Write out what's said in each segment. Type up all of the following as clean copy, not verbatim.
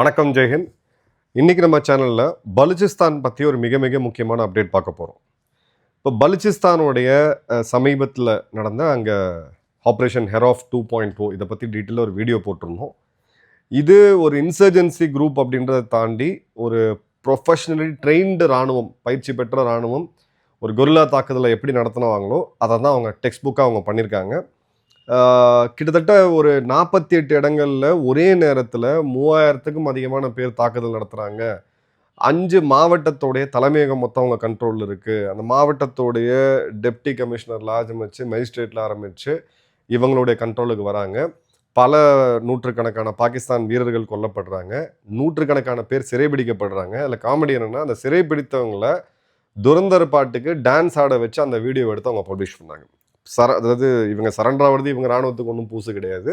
வணக்கம் ஜெயஹிந்த். இன்றைக்கி நம்ம சேனலில் பலுச்சிஸ்தான் பற்றி ஒரு மிக மிக முக்கியமான அப்டேட் பார்க்க போகிறோம். இப்போ பலுச்சிஸ்தானுடைய சமீபத்தில் நடந்த அங்கே ஆப்ரேஷன் ஹெராஃப் 2.0 இதை பற்றி டீட்டெயிலாக ஒரு வீடியோ போட்டிருந்தோம். இது ஒரு இன்சர்ஜென்சி குரூப் அப்படின்றத தாண்டி ஒரு ப்ரொஃபஷ்னலி ட்ரெயின்டு இராணுவம், பயிற்சி பெற்ற இராணுவம் ஒரு கொரில்லா தாக்குதலை எப்படி நடத்தினாங்களோ அதை தான் அவங்க டெக்ஸ்ட் புக்காக அவங்க பண்ணியிருக்காங்க. கிட்டத்தட்ட ஒரு 48 இடங்களில் ஒரே நேரத்தில் 3000க்கும் அதிகமான பேர் தாக்குதல் நடத்துகிறாங்க. 5 மாவட்டத்தோடைய தலைமையகம் மொத்தம் அவங்க கண்ட்ரோலில் இருக்குது. அந்த மாவட்டத்தோடைய டெப்டி கமிஷனரில் ஆரம்பித்து மேஜிஸ்ட்ரேட்டில் ஆரம்பித்து இவங்களுடைய கண்ட்ரோலுக்கு வராங்க. பல நூற்றுக்கணக்கான பாகிஸ்தான் வீரர்கள் கொல்லப்படுறாங்க, நூற்றுக்கணக்கான பேர் சிறைபிடிக்கப்படுறாங்க. அதில் காமெடி என்னென்னா, அந்த சிறைபிடித்தவங்களை துரந்தர் பாட்டுக்கு டான்ஸ் ஆட வச்சு அந்த வீடியோ எடுத்து அவங்க பப்ளிஷ் பண்ணாங்க. அதாவது இவங்க சரண்டர் ஆகிறது இவங்க இராணுவத்துக்கு ஒன்றும் புதுசு கிடையாது.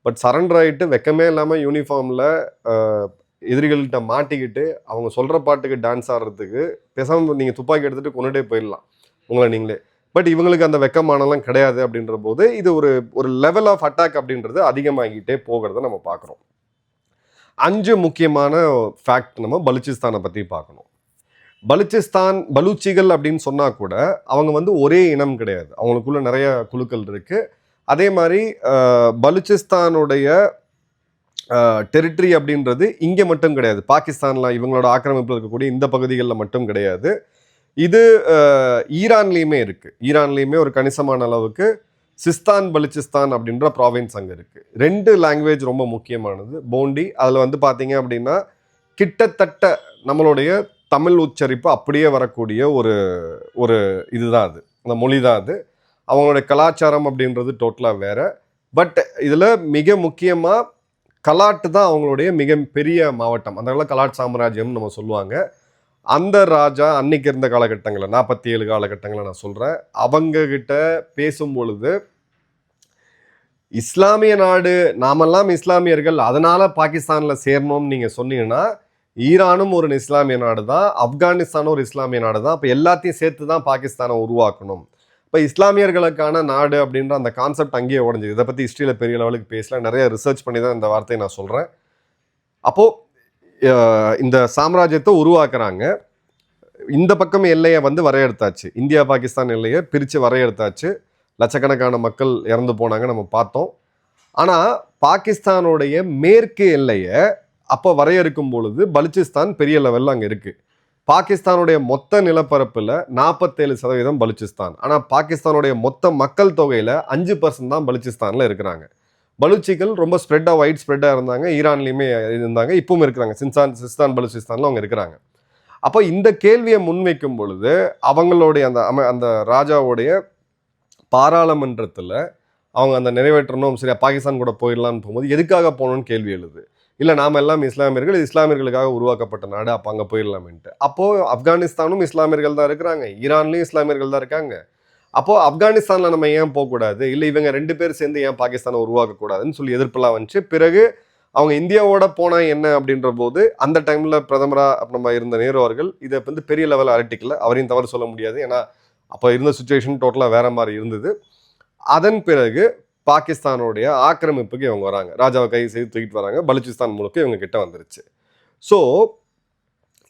பட் சரண்டர் ஆகிட்டு வெக்கமே இல்லாமல் யூனிஃபார்மில் எதிரிகள்கிட்ட மாட்டிக்கிட்டு அவங்க சொல்கிற பாட்டுக்கு டான்ஸ் ஆடுறதுக்கு பேசாமல் நீங்கள் துப்பாக்கி எடுத்துகிட்டு கொண்டுட்டே போயிடலாம் உங்களை நீங்களே. பட் இவங்களுக்கு அந்த வெக்கமானலாம் கிடையாது. அப்படின்ற போது இது ஒரு லெவல் ஆஃப் அட்டாக் அப்படின்றது அதிகமாகிட்டே போகிறத நம்ம பார்க்குறோம். 5 முக்கியமான ஃபேக்ட் நம்ம பலுச்சிஸ்தானை பற்றி பார்க்கணும். பலூச்சிகள் அப்படின்னு சொன்னால் கூட அவங்க ஒரே இனம் கிடையாது. அவங்களுக்குள்ள நிறைய குழுக்கள் இருக்குது. அதே மாதிரி பலுச்சிஸ்தானுடைய டெரிட்டரி அப்படின்றது இங்கே மட்டும் கிடையாது. பாகிஸ்தானில் இவங்களோட ஆக்கிரமிப்பில் இருக்கக்கூடிய இந்த பகுதிகளில் மட்டும் கிடையாது. இது ஈரான்லேயுமே இருக்குது. ஈரான்லேயுமே ஒரு கணிசமான அளவுக்கு சிஸ்தான் பலுச்சிஸ்தான் அப்படின்ற ப்ராவின்ஸ் அங்கே இருக்குது. 2 லாங்குவேஜ் ரொம்ப முக்கியமானது. போண்டி அதில் பார்த்தீங்க அப்படின்னா கிட்டத்தட்ட நம்மளுடைய தமிழ் உச்சரிப்பு அப்படியே வரக்கூடிய ஒரு இதுதான் அது, அந்த மொழி தான் அது. அவங்களுடைய கலாச்சாரம் அப்படின்றது டோட்டலாக வேறு. பட் இதில் மிக முக்கியமாக கலாட்டு தான் அவங்களுடைய மிக பெரிய மாவட்டம். அந்த கலாட் சாம்ராஜ்யம்னு நம்ம சொல்லுவாங்க. அந்த ராஜா அன்னைக்கு இருந்த காலகட்டங்களில் 47 காலகட்டங்களில் நான் சொல்கிறேன், அவங்கக்கிட்ட பேசும்பொழுது இஸ்லாமிய நாடு, நாமெல்லாம் இஸ்லாமியர்கள் அதனால் பாகிஸ்தானில் சேரணும்னு நீங்கள் சொன்னீங்கன்னா, ஈரானும் ஒரு இஸ்லாமிய நாடு தான், ஆப்கானிஸ்தானும் ஒரு இஸ்லாமிய நாடு தான். இப்போ எல்லாத்தையும் சேர்த்து தான் பாகிஸ்தானை உருவாக்கணும். இப்போ இஸ்லாமியர்களுக்கான நாடு அப்படின்ற அந்த கான்செப்ட் அங்கேயே உடஞ்சிது. இதை பற்றி ஹிஸ்ட்ரியில் பெரிய லெவலுக்கு பேசல, நிறைய ரிசர்ச் பண்ணி தான் இந்த வார்த்தையை நான் சொல்கிறேன். அப்போது இந்த சாம்ராஜ்யத்தை உருவாக்குறாங்க. இந்த பக்கம் எல்லையை வரையறுத்தாச்சு, இந்தியா பாகிஸ்தான் எல்லையை பிரித்து வரையறுத்தாச்சு. லட்சக்கணக்கான மக்கள் இறந்து போனாங்க, நம்ம பார்த்தோம். ஆனால் பாகிஸ்தானுடைய மேற்கு எல்லையை அப்போ வரையறுக்கும் பொழுது பலுச்சிஸ்தான் பெரிய லெவலில் அங்கே இருக்குது. பாகிஸ்தானுடைய மொத்த நிலப்பரப்பில் 47% பலுச்சிஸ்தான். ஆனால் பாகிஸ்தானுடைய மொத்த மக்கள் தொகையில் 5% தான் பலுச்சிஸ்தானில் இருக்கிறாங்க. பலுச்சிகள் ரொம்ப வைட் ஸ்ப்ரெட்டாக இருந்தாங்க. ஈரான்லேயுமே இருந்தாங்க, இப்பவும் இருக்கிறாங்க. சிஸ்தான் பலுச்சிஸ்தானில் அவங்க இருக்கிறாங்க. அப்போ இந்த கேள்வியை முன்வைக்கும் பொழுது அவங்களுடைய அந்த ராஜாவுடைய பாராளுமன்றத்தில் அவங்க அந்த நிறைவேற்றணும், சரியா பாகிஸ்தான் கூட போயிடலான்னு போகும்போது எதுக்காக போகணும்னு கேள்வி எழுது. இல்லை நாம் எல்லாம் இஸ்லாமியர்கள், இது இஸ்லாமியர்களுக்காக உருவாக்கப்பட்ட நாடு, அப்போ அங்கே போயிடலாமேன்ட்டு. அப்போது ஆப்கானிஸ்தானும் இஸ்லாமியர்கள் தான் இருக்கிறாங்க, ஈரான்லேயும் இஸ்லாமியர்கள் தான் இருக்காங்க. அப்போது ஆப்கானிஸ்தானில் நம்ம ஏன் போகக்கூடாது, இல்லை இவங்க 2 பேர் சேர்ந்து ஏன் பாகிஸ்தானை உருவாக்கக்கூடாதுன்னு சொல்லி எதிர்ப்பெல்லாம் வந்துச்சு. பிறகு அவங்க இந்தியாவோட போனால் என்ன அப்படின்ற போது அந்த டைமில் பிரதமராக நம்ம இருந்த நேரு அவர்கள் இதை பெரிய லெவல் அரட்டிக்கல. அவரையும் தவறு சொல்ல முடியாது, ஏன்னா அப்போ இருந்த சுச்சுவேஷன் டோட்டலாக வேற மாதிரி இருந்தது. அதன் பிறகு பாகிஸ்தானுடைய ஆக்கிரமிப்புக்கு இவங்க வராங்க, ராஜாவை கை செய்து தூக்கிட்டு வராங்க. பலுச்சிஸ்தான் முழுக்க இவங்க கிட்ட வந்துருச்சு. ஸோ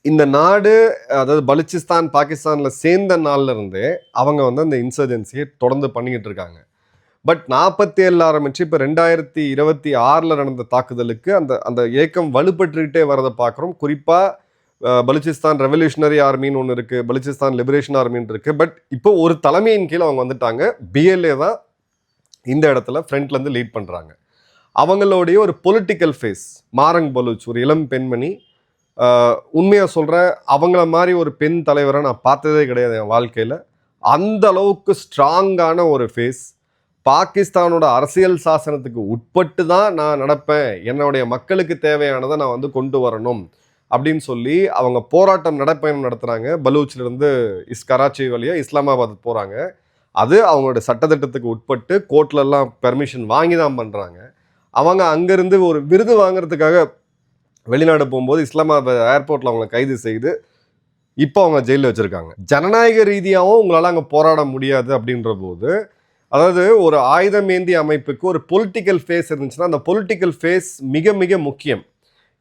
இந்த நாடு, அதாவது பலுச்சிஸ்தான் பாகிஸ்தானில் சேர்ந்த நாள்ல இருந்தே அவங்க அந்த இன்சர்ஜென்சியை தொடர்ந்து பண்ணிக்கிட்டு இருக்காங்க. பட் 47 ஆரம்பிச்சு இப்போ 2026 நடந்த தாக்குதலுக்கு அந்த இயக்கம் வலுப்பட்டுக்கிட்டே வரதை பார்க்குறோம். குறிப்பாக பலுச்சிஸ்தான் ரெவல்யூஷனரி ஆர்மின்னு ஒன்று இருக்குது, பலுச்சிஸ்தான் லிபரேஷன் ஆர்மின்னு இருக்குது. பட் இப்போ ஒரு தலைமையின் கீழே அவங்க வந்துட்டாங்க. பிஎல்ஏ தான் இந்த இடத்துல ஃப்ரண்ட்லேருந்து லீட் பண்ணுறாங்க. அவங்களுடைய ஒரு பொலிட்டிக்கல் ஃபேஸ் மாரங் பலூச், ஒரு இளம் பெண்மணி. உண்மையாக சொல்கிறேன், அவங்கள மாதிரி ஒரு பெண் தலைவரை நான் பார்த்ததே கிடையாது என் வாழ்க்கையில். அந்த அளவுக்கு ஸ்ட்ராங்கான ஒரு ஃபேஸ். பாகிஸ்தானோட அரசியல் சாசனத்துக்கு உட்பட்டு தான் நான் நடப்பேன், என்னுடைய மக்களுக்கு தேவையானதை நான் கொண்டு வரணும் அப்படின்னு சொல்லி அவங்க போராட்டம் நடைப்பயணம் நடத்துகிறாங்க. பலூச்சிலிருந்து கராச்சி வழியாக இஸ்லாமாபாத் போகிறாங்க. அது அவங்களோட சட்டத்திட்டத்துக்கு உட்பட்டு கோர்ட்லலாம் பெர்மிஷன் வாங்கி தான் பண்ணுறாங்க. அவங்க அங்கேருந்து ஒரு விருது வாங்குறதுக்காக வெளிநாடு போகும்போது இஸ்லாமாபாத் ஏர்போர்ட்டில் அவங்களை கைது செய்து இப்போ அவங்க ஜெயிலில் வச்சுருக்காங்க. ஜனநாயக ரீதியாகவும் உங்களால் அங்கே போராட முடியாது அப்படின்ற போது, அதாவது ஒரு ஆயுதமேந்திய அமைப்புக்கு ஒரு பொலிட்டிக்கல் ஃபேஸ் இருந்துச்சுன்னா அந்த பொலிட்டிக்கல் ஃபேஸ் மிக மிக முக்கியம்.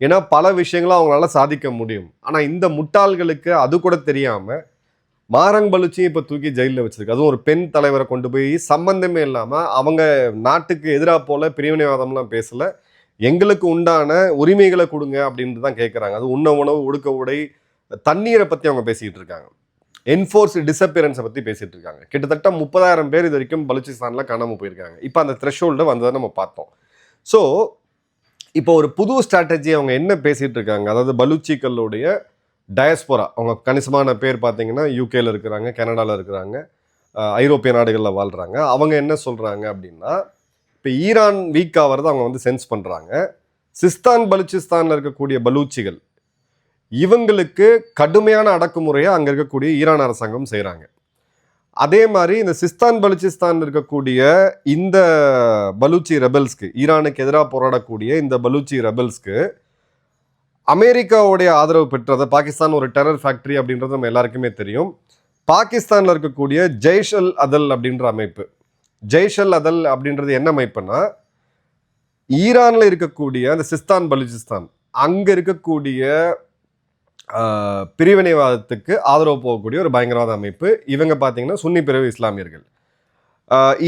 ஏன்னா பல விஷயங்களை அவங்களால சாதிக்க முடியும். ஆனா இந்த முட்டாள்களுக்கு அது கூட தெரியாம மாரங் பலுச்சியும் இப்ப தூக்கி ஜெயிலில் வச்சிருக்கு. அதுவும் ஒரு பெண் தலைவரை கொண்டு போய் சம்பந்தமே இல்லாம அவங்க நாட்டுக்கு எதிராக போல பிரிவினைவாதம்லாம் பேசல, எங்களுக்கு உண்டான உரிமைகளை கொடுங்க அப்படின்னு தான் கேட்குறாங்க. அது உண்ண உணவு, உடுக்க உடை, தண்ணீரை பத்தி அவங்க பேசிக்கிட்டு இருக்காங்க. என்ஃபோர்ஸ்டு டிஸப்பியரன்ஸை பற்றி பேசிட்டு இருக்காங்க. கிட்டத்தட்ட 30,000 பேர் இது வரைக்கும் பலுச்சிஸ்தானில் காணாமல் போயிருக்காங்க. இப்போ அந்த த்ரெஷோல்டு வந்ததை நம்ம பார்த்தோம். ஸோ இப்போ ஒரு புது ஸ்ட்ராட்டஜி அவங்க என்ன பேசிட்டு இருக்காங்க, அதாவது பலூச்சிகளுடைய டயஸ்போரா, அவங்க கணிசமான பேர் பார்த்தீங்கன்னா யூகேல இருக்கிறாங்க, கனடாவில் இருக்கிறாங்க, ஐரோப்பிய நாடுகளில் வாழ்கிறாங்க. அவங்க என்ன சொல்கிறாங்க அப்படின்னா, இப்போ ஈரான் வீக் ஆகிறத அவங்க வந்து சென்ஸ் பண்ணுறாங்க. சிஸ்தான் பலுச்சிஸ்தானில் இருக்கக்கூடிய பலூச்சிகள் இவங்களுக்கு கடுமையான அடக்குமுறையை அங்கே இருக்கக்கூடிய ஈரான் அரசாங்கம் செய்கிறாங்க. அதே மாதிரி இந்த சிஸ்தான் பலுச்சிஸ்தான் இருக்கக்கூடிய இந்த பலூச்சி ரெபல்ஸ்க்கு, ஈரானுக்கு எதிராக போராடக்கூடிய இந்த பலூச்சி ரெபல்ஸ்க்கு அமெரிக்காவுடைய ஆதரவு பெற்றதை, பாகிஸ்தான் ஒரு டெரர் ஃபேக்டரி அப்படின்றது நம்ம எல்லாருக்குமே தெரியும். பாகிஸ்தானில் இருக்கக்கூடிய ஜெய்ஷ் அல் அதல் அப்படின்ற அமைப்பு, ஜெய்ஷ் அல் அதல் அப்படின்றது என்ன அமைப்புனா, ஈரானில் இருக்கக்கூடிய அந்த சிஸ்தான் பலுச்சிஸ்தான் அங்கே இருக்கக்கூடிய பிரிவினைவாதத்துக்கு ஆதரவு போகக்கூடிய ஒரு பயங்கரவாத அமைப்பு. இவங்க பார்த்தீங்கன்னா சுன்னி பிரிவு இஸ்லாமியர்கள்.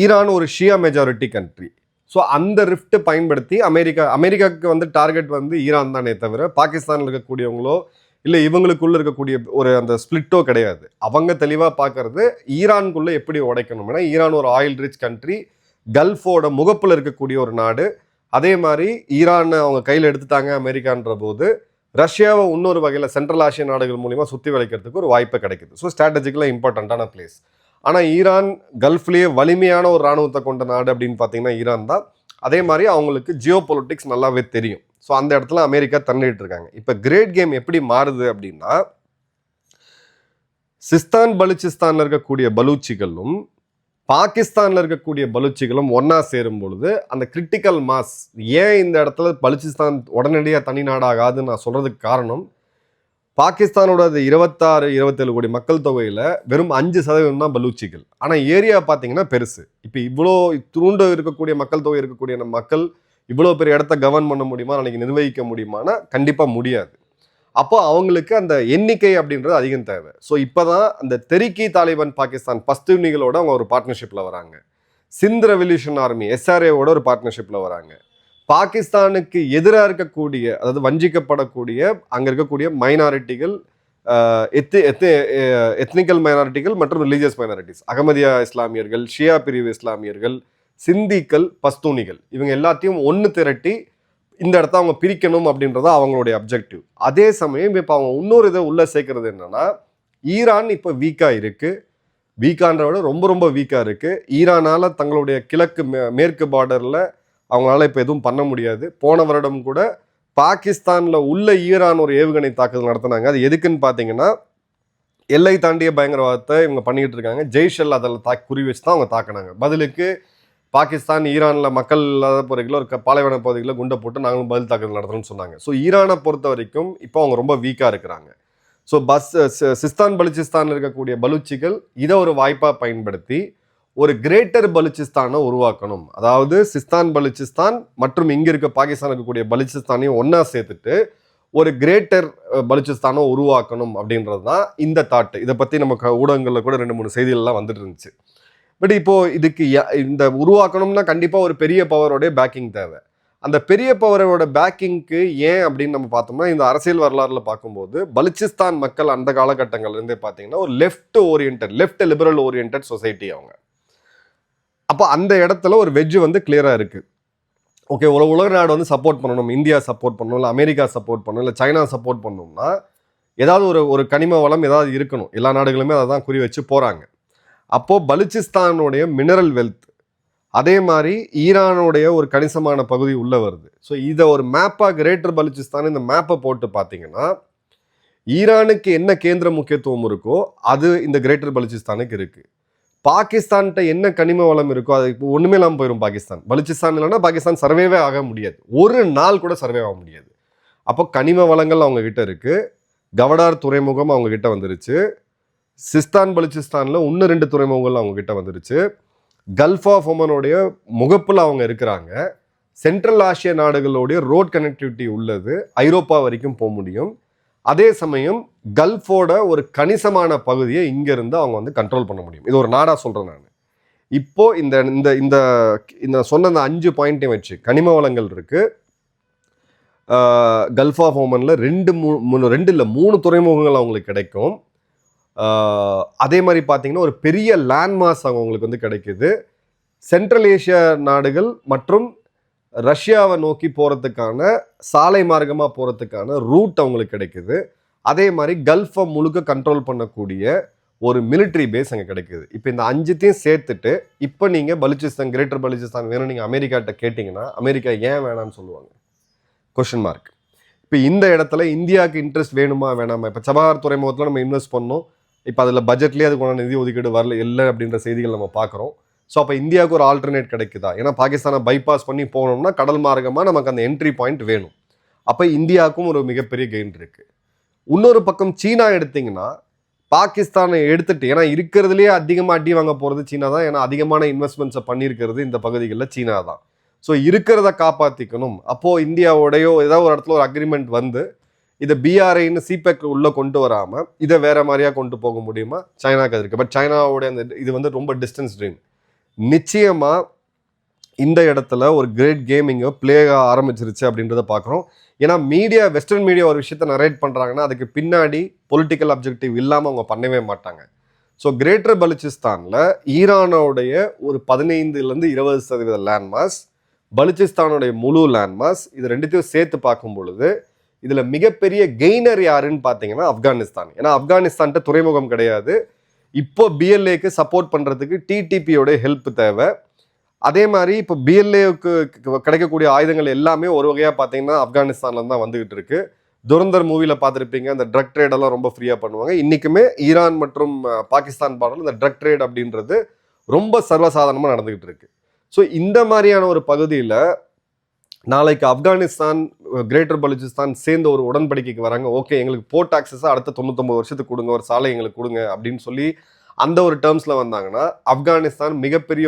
ஈரான் ஒரு ஷியா மெஜாரிட்டி கண்ட்ரி. ஸோ அந்த ரிஃப்ட் பயன்படுத்தி அமெரிக்காவுக்கு வந்து டார்கெட் வந்து ஈரான் தானே தவிர பாகிஸ்தானில் இருக்கக்கூடியவங்களோ இல்லை இவங்களுக்குள்ள இருக்கக்கூடிய ஒரு அந்த ஸ்பிளிட்டோ கிடையாது. அவங்க தெளிவாக பார்க்கறது ஈரானுக்குள்ளே எப்படி உடைக்கணும்னா, ஈரான் ஒரு ஆயில் ரிச் கண்ட்ரி, கல்ஃபோட முகப்பில் இருக்கக்கூடிய ஒரு நாடு. அதே மாதிரி ஈரான் அவங்க கையில் எடுத்துட்டாங்க அமெரிக்கான்ற போது ரஷ்யாவை இன்னொரு வகையில் சென்ட்ரல் ஆசிய நாடுகள் மூலிமா சுற்றி வளைக்கிறதுக்கு ஒரு வாய்ப்பு கிடைக்குது. ஸோ ஸ்ட்ராட்டஜிக்கலாக இம்பார்ட்டண்ட்டான பிளேஸ். ஆனால் ஈரான் கல்ஃப்லேயே வலிமையான ஒரு இராணுவத்தை கொண்ட நாடு அப்படின்னு பார்த்தீங்கன்னா ஈரான் தான். அதே மாதிரி அவங்களுக்கு ஜியோ பொலிட்டிக்ஸ் நல்லாவே தெரியும். ஸோ அந்த இடத்துல அமெரிக்கா தள்ளிட்டு இருக்காங்க. இப்போ கிரேட் கேம் எப்படி மாறுது அப்படின்னா, சிஸ்தான் பலுச்சிஸ்தானில் இருக்கக்கூடிய பலூச்சிகளும் பாகிஸ்தானில் இருக்கக்கூடிய பலூச்சிகளும் ஒன்றா சேரும் பொழுது அந்த கிரிட்டிக்கல் மாஸ், ஏன் இந்த இடத்துல பலுச்சிஸ்தான் உடனடியாக தனி நாடாகாதுன்னு நான் சொல்கிறதுக்கு காரணம், பாகிஸ்தானோட 26-27 கோடி மக்கள் தொகையில் வெறும் 5% தான் பலூச்சிகள். ஆனால் ஏரியா பார்த்தீங்கன்னா பெருசு. இப்போ இவ்வளோ துருண்டு இருக்கக்கூடிய மக்கள் தொகை இருக்கக்கூடிய நம்ம மக்கள் இவ்வளோ பெரிய இடத்த கவர்ன் பண்ண முடியுமா, நாளைக்கு நிர்வகிக்க முடியுமானா கண்டிப்பாக முடியாது. அப்போ அவங்களுக்கு அந்த எண்ணிக்கை அப்படின்றது அதிகம் தேவை. ஸோ இப்போ தான் அந்த தெரிக்கி தாலிபான் பாகிஸ்தான் பஸ்தூனிகளோட அவங்க ஒரு பார்ட்னர்ஷிப்பில் வராங்க. சிந்த் ரெவல்யூஷன் ஆர்மி எஸ்ஆர்ஏவோட ஒரு பார்ட்னர்ஷிப்பில் வராங்க. பாகிஸ்தானுக்கு எதிராக இருக்கக்கூடிய, அதாவது வஞ்சிக்கப்படக்கூடிய அங்கே இருக்கக்கூடிய மைனாரிட்டிகள், எத்னிக்கல் மைனாரிட்டிகள் மற்றும் ரிலீஜியஸ் மைனாரிட்டிஸ், அகமதியா இஸ்லாமியர்கள், ஷியா பிரிவு இஸ்லாமியர்கள், சிந்திகள், பஸ்தூனிகள், இவங்க எல்லாத்தையும் ஒன்று திரட்டி இந்த இடத்த அவங்க பிரிக்கணும் அப்படின்றத அவங்களுடைய அப்ஜெக்டிவ். அதே சமயம் இப்போ அவங்க இன்னொரு இதை உள்ளே சேர்க்கறது என்னன்னா, ஈரான் இப்போ வீக்காக இருக்குது, வீக்கான்ற விட ரொம்ப ரொம்ப வீக்காக இருக்குது. ஈரானால் தங்களுடைய கிழக்கு மேற்கு பார்டரில் அவங்களால இப்போ எதுவும் பண்ண முடியாது. போன வருடம் கூட பாகிஸ்தானில் உள்ள ஈரான் ஒரு ஏவுகணை தாக்குதல் நடத்தினாங்க. அது எதுக்குன்னு பார்த்தீங்கன்னா, எல்லை தாண்டிய பயங்கரவாதத்தை இவங்க பண்ணிக்கிட்டு இருக்காங்க. ஜெய்ஷ் அல் அதில் குறி வச்சு தான் அவங்க தாக்குனாங்க. பதிலுக்கு பாகிஸ்தான் ஈரானில் மக்கள் இல்லாத பகுதிகளில் ஒரு பாலைவன பகுதிகளில் குண்டை போட்டு நாங்களும் பதில் தாக்குதல் நடத்துகிறோம்னு சொன்னாங்க. ஸோ ஈரானை பொறுத்த வரைக்கும் இப்போ அவங்க ரொம்ப வீக்காக இருக்கிறாங்க. ஸோ சிஸ்தான் பலுச்சிஸ்தானில் இருக்கக்கூடிய பலூச்சிகள் இதை ஒரு வாய்ப்பாக பயன்படுத்தி ஒரு கிரேட்டர் பலுச்சிஸ்தானை உருவாக்கணும். அதாவது சிஸ்தான் பலுச்சிஸ்தான் மற்றும் இங்கே இருக்க பாகிஸ்தான் இருக்கக்கூடிய பலுச்சிஸ்தானையும் ஒன்றா சேர்த்துட்டு ஒரு கிரேட்டர் பலுச்சிஸ்தானை உருவாக்கணும் அப்படின்றது தான் இந்த தாட்டு. இதை பற்றி நம்ம ஊடகங்களில் கூட 2-3 செய்திகள்லாம் வந்துட்டு இருந்துச்சு. பட் இப்போது இதுக்கு இந்த உருவாக்கணும்னா கண்டிப்பாக ஒரு பெரிய பவரோடைய பேக்கிங் தேவை. அந்த பெரிய பவரோட பேக்கிங்க்கு ஏன் அப்படின்னு நம்ம பார்த்தோம்னா, இந்த அரசியல் வரலாறுல பார்க்கும்போது பலுச்சிஸ்தான் மக்கள் அந்த காலகட்டங்கள்லேருந்தே பார்த்தீங்கன்னா ஒரு லெஃப்ட் லிபரல் ஓரியன்ட் சொசைட்டி அவங்க. அப்போ அந்த இடத்துல ஒரு வெஜ்ஜு வந்து கிளியராக இருக்குது. ஓகே, உலக நாடு வந்து சப்போர்ட் பண்ணணும், இந்தியா சப்போர்ட் பண்ணணும், இல்லை அமெரிக்கா சப்போர்ட் பண்ணணும், இல்லை சைனா சப்போர்ட் பண்ணணும்னா ஏதாவது ஒரு கனிம வளம் ஏதாவது இருக்கணும். எல்லா நாடுகளுமே அதை தான் குறி வச்சு போகிறாங்க. அப்போது பலுச்சிஸ்தானுடைய மினரல் வெல்த், அதே மாதிரி ஈரானுடைய ஒரு கணிசமான பகுதி உள்ளே வருது. ஸோ இதை ஒரு மேப்பாக கிரேட்டர் பலுச்சிஸ்தான் இந்த மேப்பை போட்டு பார்த்தீங்கன்னா, ஈரானுக்கு என்ன கேந்திர முக்கியத்துவம் இருக்கோ அது இந்த கிரேட்டர் பலுச்சிஸ்தானுக்கு இருக்குது. பாகிஸ்தான்கிட்ட என்ன கனிம வளம் இருக்கோ அது இப்போ ஒன்றுமே இல்லாமல் போயிடும். பலுச்சிஸ்தான் இல்லைன்னா பாகிஸ்தான் சர்வேவே ஆக முடியாது, ஒரு நாள் கூட சர்வே ஆக முடியாது. அப்போ கனிம வளங்கள் அவங்கக்கிட்ட இருக்குது. கவடார் துறைமுகம் அவங்கக்கிட்ட வந்துருச்சு. சிஸ்தான் பலுச்சிஸ்தானில் இன்னும் 2 துறைமுகங்கள் அவங்கக்கிட்ட வந்துருச்சு. கல்ஃப் ஆஃப் ஒமனுடைய முகப்பில் அவங்க இருக்கிறாங்க. சென்ட்ரல் ஆசிய நாடுகளுடைய ரோட் கனெக்டிவிட்டி உள்ளது, ஐரோப்பா வரைக்கும் போக முடியும். அதே சமயம் கல்ஃபோட ஒரு கணிசமான பகுதியை இங்கிருந்து அவங்க வந்து கண்ட்ரோல் பண்ண முடியும். இது ஒரு நாடா சொல்றேன் நான். இப்போ இந்த இந்த இந்த சொன்ன அந்த 5 பாயிண்ட்டையும் வச்சு கனிம வளங்கள் இருக்கு. கல்ஃப் ஆஃப் ஓமன்ல 2 இல்லை 3 துறைமுகங்கள் அவங்களுக்கு கிடைக்கும். அதே மாதிரி பார்த்தீங்கன்னா ஒரு பெரிய லேண்ட்மாஸ் அவங்களுக்கு வந்து கிடைக்குது. சென்ட்ரல் ஏஷியா நாடுகள் மற்றும் ரஷ்யாவை நோக்கி போகிறதுக்கான சாலை மார்க்கமாக போகிறதுக்கான ரூட் அவங்களுக்கு கிடைக்குது. அதே மாதிரி கல்ஃபை முழுக்க கண்ட்ரோல் பண்ணக்கூடிய ஒரு மிலிட்ரி பேஸ் அங்கே கிடைக்குது. இப்போ இந்த 5த்தையும் சேர்த்துட்டு இப்போ நீங்கள் பலுச்சிஸ்தான், கிரேட்டர் பலுச்சிஸ்தான் வேணும் நீங்கள் அமெரிக்காட்ட கேட்டிங்கன்னா அமெரிக்கா ஏன் வேணாம்னு சொல்லுவாங்க? Question mark. இப்போ இந்த இடத்துல இந்தியாவுக்கு இன்ட்ரெஸ்ட் வேணுமா வேணாமா? இப்போ சபஹார் துறைமுகத்தில் நம்ம இன்வெஸ்ட் பண்ணோம், இப்போ அதில் பட்ஜெட்லேயே அதுக்கான நிதி ஒதுக்கீடு வரல இல்லை அப்படின்ற செய்திகள் நம்ம பார்க்குறோம். ஸோ அப்போ இந்தியாவுக்கு ஒரு ஆல்டர்னேட் கிடைக்குதா? ஏன்னா பாகிஸ்தானை பைபாஸ் பண்ணி போகணும்னா கடல் மார்க்கமாக நமக்கு அந்த என்ட்ரி பாயிண்ட் வேணும். அப்போ இந்தியாவுக்கும் ஒரு மிகப்பெரிய கெயின் இருக்குது. இன்னொரு பக்கம் சீனா எடுத்திங்கன்னா பாகிஸ்தானை எடுத்துட்டு, ஏன்னா இருக்கிறதுலேயே அதிகமாக அடி வாங்க போகிறது சீனா தான். ஏன்னா அதிகமான இன்வெஸ்ட்மெண்ட்ஸை பண்ணியிருக்கிறது இந்த பகுதிகளில் சீனா தான். ஸோ இருக்கிறத காப்பாற்றிக்கணும். அப்போது இந்தியாவோடையோ ஏதாவது ஒரு இடத்துல ஒரு அக்ரிமெண்ட் வந்து இதை பிஆர்ஐன்னு சிபெக் உள்ளே கொண்டு வராமல் இதை வேற மாதிரியாக கொண்டு போக முடியுமா? சைனாக்கு அது இருக்குது. பட் சைனாவோடைய அந்த இது வந்து ரொம்ப டிஸ்டன்ஸ் ட்ரீம். நிச்சயமாக இந்த இடத்துல ஒரு கிரேட் கேமிங்கை பிளே ஆரம்பிச்சிருச்சு அப்படின்றத பார்க்குறோம். ஏன்னா மீடியா, வெஸ்டர்ன் மீடியா ஒரு விஷயத்த நரேட் பண்ணுறாங்கன்னா அதுக்கு பின்னாடி பொலிட்டிக்கல் அப்ஜெக்டிவ் இல்லாமல் அவங்க பண்ணவே மாட்டாங்க. ஸோ கிரேட்டர் பலுச்சிஸ்தானில் ஈரானோடைய ஒரு 15-20% லேண்ட்மாஸ், பலுச்சிஸ்தானுடைய முழு லேண்ட்மாஸ், இது ரெண்டுத்தையும் சேர்த்து பார்க்கும் பொழுது இதில் மிகப்பெரிய கெய்னர் யாருன்னு பார்த்தீங்கன்னா ஆப்கானிஸ்தான். ஏன்னா ஆப்கானிஸ்தான்கிட்ட துறைமுகம் கிடையாது. இப்போ பிஎல்ஏக்கு சப்போர்ட் பண்ணுறதுக்கு டிடிபியோட ஹெல்ப் தேவை. அதே மாதிரி இப்போ பிஎல்ஏவுக்கு கிடைக்கக்கூடிய ஆயுதங்கள் எல்லாமே ஒரு வகையாக பார்த்தீங்கன்னா ஆப்கானிஸ்தான்ல தான் வந்துகிட்டு இருக்கு. துரந்தர் மூவியில் பார்த்துருப்பீங்க, அந்த ட்ரக் ட்ரேடெல்லாம் ரொம்ப ஃப்ரீயாக பண்ணுவாங்க. இன்றைக்குமே ஈரான் மற்றும் பாகிஸ்தான் பார்டரில் இந்த ட்ரக் ட்ரேட் அப்படின்றது ரொம்ப சர்வசாதாரணமாக நடந்துகிட்டு இருக்கு. ஸோ இந்த மாதிரியான ஒரு பகுதியில் நாளைக்கு ஆப்கானிஸ்தான், கிரேட்டர் பலுச்சிஸ்தான் சேர்ந்து ஒரு உடன்படிக்கைக்கு வராங்க. ஓகே, எங்களுக்கு போர்ட் ஆக்சஸாக அடுத்த 99 வருஷத்துக்கு கொடுங்க, ஒரு சாலை எங்களுக்கு கொடுங்க அப்படின்னு சொல்லி அந்த ஒரு டேர்ம்ஸில் வந்தாங்கன்னா ஆப்கானிஸ்தான் மிகப்பெரிய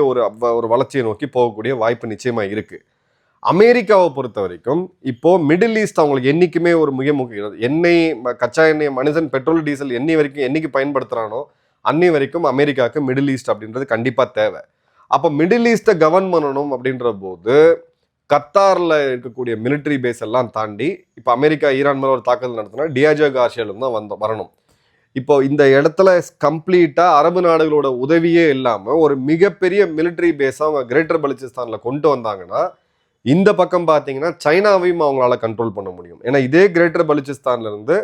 ஒரு வளர்ச்சியை நோக்கி போகக்கூடிய வாய்ப்பு நிச்சயமாக இருக்குது. அமெரிக்காவை பொறுத்த வரைக்கும் இப்போ மிடில் ஈஸ்ட் அவங்களுக்கு என்றைக்குமே ஒரு மிக முக்கியம். எண்ணெய், கச்சா எண்ணெய், மனிதன் பெட்ரோல் டீசல் என்னைக்கு பயன்படுத்துகிறானோ அன்னை வரைக்கும் அமெரிக்காவுக்கு மிடில் ஈஸ்ட் அப்படின்றது கண்டிப்பாக தேவை. அப்போ மிடில் ஈஸ்ட்டை கவர்ன் பண்ணணும் அப்படின்ற போது கத்தாரில் இருக்கக்கூடிய மிலிட்ரி பேஸ் எல்லாம் தாண்டி இப்போ அமெரிக்கா ஈரான் மேலே ஒரு தாக்குதல் நடத்தினா டியாஜோ கார்ஷியாலும் தான் வரணும். இப்போ இந்த இடத்துல கம்ப்ளீட்டாக அரபு நாடுகளோட உதவியே இல்லாமல் ஒரு மிகப்பெரிய மிலிட்ரி பேஸை அவங்க கிரேட்டர் பலுச்சிஸ்தானில் கொண்டு வந்தாங்கன்னா இந்த பக்கம் பார்த்தீங்கன்னா சைனாவையும் அவங்களால கண்ட்ரோல் பண்ண முடியும். ஏன்னா இதே கிரேட்டர் பலுச்சிஸ்தான்லேருந்து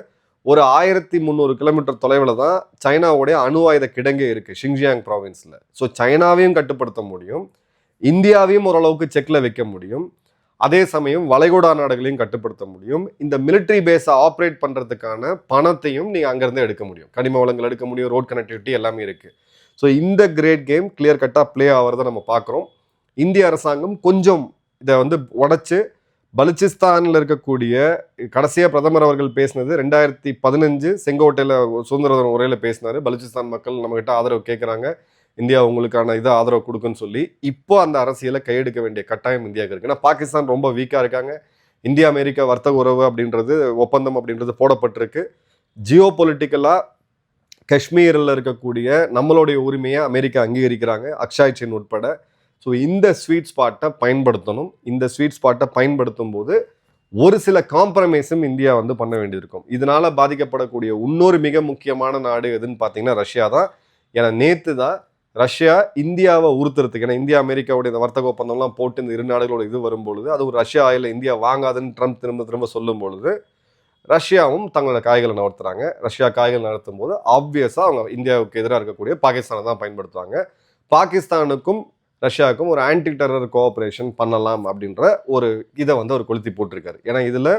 ஒரு 1300 கிலோமீட்டர் தொலைவில் தான் சைனாவுடைய அணு ஆயுத கிடங்கே இருக்குது, ஷிங்ஜியாங் ப்ராவின்ஸில். ஸோ சைனாவையும் கட்டுப்படுத்த முடியும், இந்தியாவையும் ஓரளவுக்கு செக்கில் வைக்க முடியும், அதே சமயம் வளைகுடா நாடுகளையும் கட்டுப்படுத்த முடியும். இந்த மிலிட்ரி பேஸை ஆப்ரேட் பண்ணுறதுக்கான பணத்தையும் நீங்கள் அங்கேருந்து எடுக்க முடியும், கனிம வளங்கள் எடுக்க முடியும், ரோட் கனெக்டிவிட்டி எல்லாமே இருக்குது. ஸோ இந்த கிரேட் கேம் கிளியர் கட்டாக பிளே ஆகிறத நம்ம பார்க்குறோம். இந்திய அரசாங்கம் கொஞ்சம் இதை வந்து உடைச்சு பலுச்சிஸ்தானில் இருக்கக்கூடிய கடைசியாக பிரதமர் அவர்கள் பேசினது 2015 செங்கோட்டையில் சுதந்திர உரையில் பேசினார். பலுச்சிஸ்தான் மக்கள் நம்மகிட்ட ஆதரவு கேட்குறாங்க, இந்தியா உங்களுக்கான இதை ஆதரவு கொடுக்குன்னு சொல்லி. இப்போ அந்த அரசியலை கையெடுக்க வேண்டிய கட்டாயம் இந்தியாவுக்கு இருக்குது. ஏன்னா பாகிஸ்தான் ரொம்ப வீக்காக இருக்காங்க. இந்தியா அமெரிக்கா வர்த்தக உறவு அப்படின்றது, ஒப்பந்தம் அப்படின்றது போடப்பட்டிருக்கு. ஜியோ பொலிட்டிக்கலாக காஷ்மீரில் இருக்கக்கூடிய நம்மளுடைய உரிமையை அமெரிக்கா அங்கீகரிக்கிறாங்க, அக்ஷாய் சின் உட்பட. ஸோ இந்த ஸ்வீட் ஸ்பாட்டை பயன்படுத்தணும். இந்த ஸ்வீட் ஸ்பாட்டை பயன்படுத்தும் போது ஒரு சில காம்ப்ரமைஸும் இந்தியா வந்து பண்ண வேண்டியிருக்கும். இதனால பாதிக்கப்படக்கூடிய இன்னொரு மிக முக்கியமான நாடு எதுன்னு பார்த்தீங்கன்னா ரஷ்யா தான். ஏன்னா நேற்று தான் ரஷ்யா இந்தியாவை உறுத்துறதுக்கு, ஏன்னா இந்தியா அமெரிக்காவுடைய இந்த வர்த்தக ஒப்பந்தம்லாம் போட்டு இந்த இரு நாடுகளோட இது வரும்பொழுது, அது ஒரு ரஷ்யா ஆயில் இந்தியா வாங்காதுன்னு ட்ரம்ப் திரும்ப திரும்ப சொல்லும் பொழுது ரஷ்யாவும் தங்களோட காய்களை நகர்த்துறாங்க. ரஷ்யா காய்கள் நடத்தும் போது ஆப்வியஸாக அவங்க இந்தியாவுக்கு எதிராக இருக்கக்கூடிய பாகிஸ்தானை தான் பயன்படுத்துவாங்க. பாகிஸ்தானுக்கும் ரஷ்யாவுக்கும் ஒரு ஆன்டி டெரர் கோஆப்ரேஷன் பண்ணலாம் அப்படின்ற ஒரு இதை வந்து அவர் கொளுத்தி போட்டிருக்காரு. ஏன்னா இதில்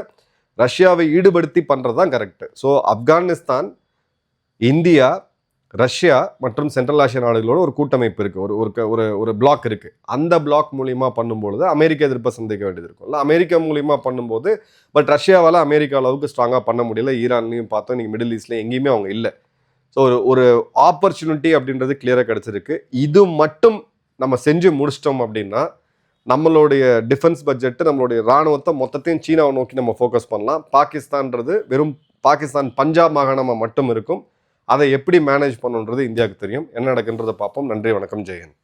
ரஷ்யாவை ஈடுபடுத்தி பண்ணுறது தான் correct. So Afghanistan, India, Russia மற்றும் சென்ட்ரல் ஆசிய நாடுகளோட ஒரு கூட்டமைப்பு இருக்குது, ஒரு பிளாக் இருக்குது. அந்த பிளாக் மூலியமாக பண்ணும்பொழுது அமெரிக்க எதிர்ப்பை சந்திக்க வேண்டியது இருக்கும். இல்லை அமெரிக்கா மூலியமாக பண்ணும்போது பட் ரஷ்யாவால் அமெரிக்கா அளவுக்கு ஸ்ட்ராங்காக பண்ண முடியல. ஈரான்லையும் பார்த்தோம், இன்றைக்கி மிடில் ஈஸ்ட்லேயும் எங்கேயுமே அவங்க இல்லை. ஸோ ஒரு ஆப்பர்ச்சுனிட்டி அப்படின்றது கிளியராக கிடச்சிருக்கு. இது மட்டும் நம்ம செஞ்சு முடிச்சிட்டோம் அப்படின்னா நம்மளுடைய டிஃபென்ஸ் பட்ஜெட்டு, நம்மளுடைய இராணுவத்தை மொத்தத்தையும் சீனாவை நோக்கி நம்ம ஃபோக்கஸ் பண்ணலாம். பாகிஸ்தான்றது வெறும் பாகிஸ்தான் பஞ்சாப் மாகாணமாக மட்டும் இருக்கும். அதை எப்படி மேனேஜ் பண்ணணுன்றது இந்தியாவுக்கு தெரியும். என்ன நடக்குன்றதை பார்ப்போம். நன்றி, வணக்கம், ஜெயன்.